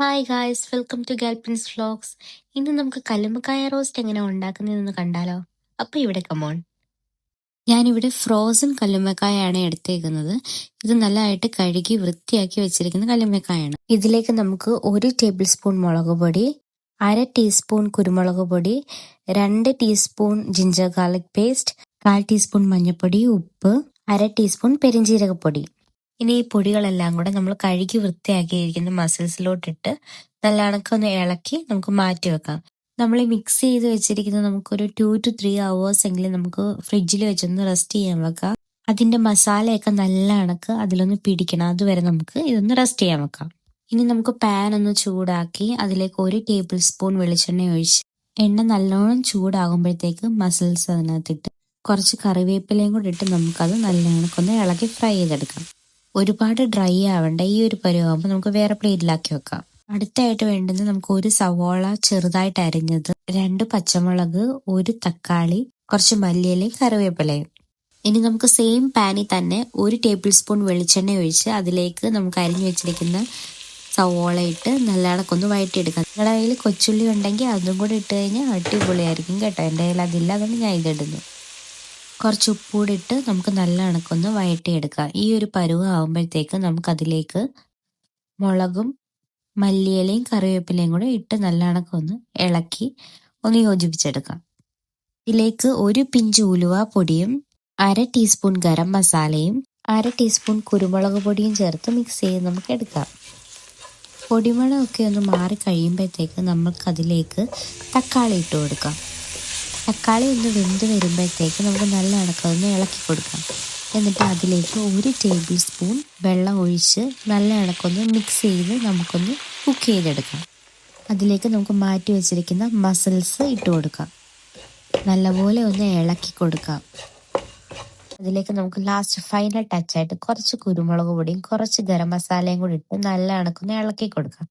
Hi guys, welcome to ഗാൽപ്പിൻസ് vlogs. ഇന്ന് നമുക്ക് കല്ലുമ്മക്കായ റോസ്റ്റ് എങ്ങനെ ഉണ്ടാക്കുന്നതെന്ന് കണ്ടാലോ? അപ്പോൾ ഇവിടെ കമോൺ. ഞാനിവിടെ ഫ്രോസൺ കല്ലുമ്മക്കായാണ് എടുത്തേക്കുന്നത്. ഇത് നല്ലതായിട്ട് കഴുകി വൃത്തിയാക്കി വെച്ചിരിക്കുന്ന കല്ലുമ്മക്കായാണ്. ഇതിലേക്ക് നമുക്ക് 1 ടേബിൾ സ്പൂൺ മുളക് പൊടി, 1/2 ടീസ്പൂൺ കുരുമുളക് പൊടി, 2 teaspoon ginger garlic paste, 1/4 teaspoon മഞ്ഞൾപ്പൊടി, ഉപ്പ്, 1/2 ടീസ്പൂൺ പെരിഞ്ജീരകപ്പൊടി. ഇനി ഈ പൊടികളെല്ലാം കൂടെ നമ്മൾ കഴുകി വൃത്തിയാക്കിയിരിക്കുന്ന മസിൽസിലോട്ടിട്ട് നല്ല കണക്കൊന്ന് ഇളക്കി നമുക്ക് മാറ്റി വെക്കാം. നമ്മൾ ഈ മിക്സ് ചെയ്ത് വെച്ചിരിക്കുന്നത് നമുക്കൊരു 2 to 3 hours എങ്കിലും നമുക്ക് ഫ്രിഡ്ജിൽ വെച്ചൊന്ന് റെസ്റ്റ് ചെയ്യാൻ വെക്കാം. അതിന്റെ മസാലയൊക്കെ നല്ല കണക്ക് അതിലൊന്ന് പിടിക്കണം. അതുവരെ നമുക്ക് ഇതൊന്ന് റെസ്റ്റ് ചെയ്യാൻ വെക്കാം. ഇനി നമുക്ക് പാൻ ഒന്ന് ചൂടാക്കി അതിലേക്ക് 1 ടേബിൾ സ്പൂൺ വെളിച്ചെണ്ണ ഒഴിച്ച് എണ്ണ നല്ലോണം ചൂടാകുമ്പോഴത്തേക്ക് മസിൽസ് അതിനകത്തിട്ട് കുറച്ച് കറിവേപ്പിലയും കൂടി ഇട്ട് നമുക്കത് നല്ല കണക്കൊന്ന് ഇളക്കി ഫ്രൈ ചെയ്തെടുക്കാം. ഒരുപാട് ഡ്രൈ ആവണ്ട. ഈ ഒരു പരുവാകുമ്പോൾ നമുക്ക് വേറെ പ്ലേറ്റിലാക്കി വെക്കാം. അടുത്തായിട്ട് വേണ്ടുന്നത് നമുക്ക് 1 സവോള ചെറുതായിട്ട് അരിഞ്ഞത്, 2 പച്ചമുളക്, 1 തക്കാളി, കുറച്ച് മല്ലിയിലയും കറിവേപ്പിലയും. ഇനി നമുക്ക് സെയിം പാനിൽ തന്നെ 1 ടേബിൾ സ്പൂൺ വെളിച്ചെണ്ണ ഒഴിച്ച് അതിലേക്ക് നമുക്ക് അരിഞ്ഞു വെച്ചിരിക്കുന്ന സവോള ഇട്ട് നല്ല കണക്കൊന്ന് വഴറ്റിയെടുക്കാം. നിങ്ങളുടെ കയ്യിൽ കൊച്ചുള്ളി ഉണ്ടെങ്കിൽ അതും കൂടി ഇട്ട് കഴിഞ്ഞാൽ അടിപൊളിയായിരിക്കും കേട്ടോ. എൻ്റെ കയ്യിൽ അതില്ല, അതുകൊണ്ട് ഞാൻ ഇതിടുന്നു. കുറച്ച് ഉപ്പൂടി ഇട്ട് നമുക്ക് നല്ല കണക്കൊന്ന് വഴറ്റിയെടുക്കാം. ഈ ഒരു പരുവം ആകുമ്പോഴത്തേക്ക് നമുക്കതിലേക്ക് മുളകും മല്ലിയിലയും കറിവേപ്പിലയും കൂടെ ഇട്ട് നല്ല കണക്കൊന്ന് ഇളക്കി ഒന്ന് യോജിപ്പിച്ചെടുക്കാം. ഇതിലേക്ക് 1 പിഞ്ച് ഉലുവ പൊടിയും 1/2 ടീസ്പൂൺ ഗരം മസാലയും 1/2 ടീസ്പൂൺ കുരുമുളക് പൊടിയും ചേർത്ത് മിക്സ് ചെയ്ത് നമുക്ക് എടുക്കാം. പൊടിമണമൊക്കെ ഒന്ന് മാറി കഴിയുമ്പോഴത്തേക്ക് നമുക്കതിലേക്ക് തക്കാളി ഇട്ട് കൊടുക്കാം. തക്കാളി ഒന്ന് വെന്ത് വരുമ്പോഴത്തേക്ക് നമുക്ക് നല്ല കണക്കൊന്ന് ഇളക്കി കൊടുക്കാം. എന്നിട്ട് അതിലേക്ക് 1 ടേബിൾ സ്പൂൺ വെള്ളം ഒഴിച്ച് നല്ല കണക്കൊന്ന് മിക്സ് ചെയ്ത് നമുക്കൊന്ന് കുക്ക് ചെയ്തെടുക്കാം. അതിലേക്ക് നമുക്ക് മാറ്റി വെച്ചിരിക്കുന്ന മസിൽസ് ഇട്ട് കൊടുക്കാം. നല്ലപോലെ ഒന്ന് ഇളക്കി കൊടുക്കാം. അതിലേക്ക് നമുക്ക് ലാസ്റ്റ് ഫൈനൽ ടച്ചായിട്ട് കുറച്ച് കുരുമുളക് പൊടിയും കുറച്ച് ഗരം മസാലയും കൂടി ഇട്ട് നല്ല കണക്കൊന്ന് ഇളക്കി കൊടുക്കാം.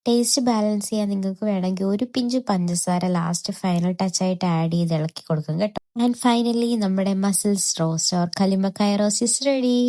ടേസ്റ്റ് ബാലൻസ് ചെയ്യാൻ നിങ്ങൾക്ക് വേണമെങ്കിൽ 1 പിഞ്ച് പഞ്ചസാര ലാസ്റ്റ് ഫൈനൽ ടച്ചായിട്ട് ആഡ് ചെയ്ത് ഇളക്കി കൊടുക്കാം കേട്ടോ. ആൻഡ് ഫൈനലി നമ്മുടെ മസിൽസ് റോസ്റ്റ് ഓർ കല്ലുമ്മക്കായ റോസ്റ്റ് ഇസ് റെഡി.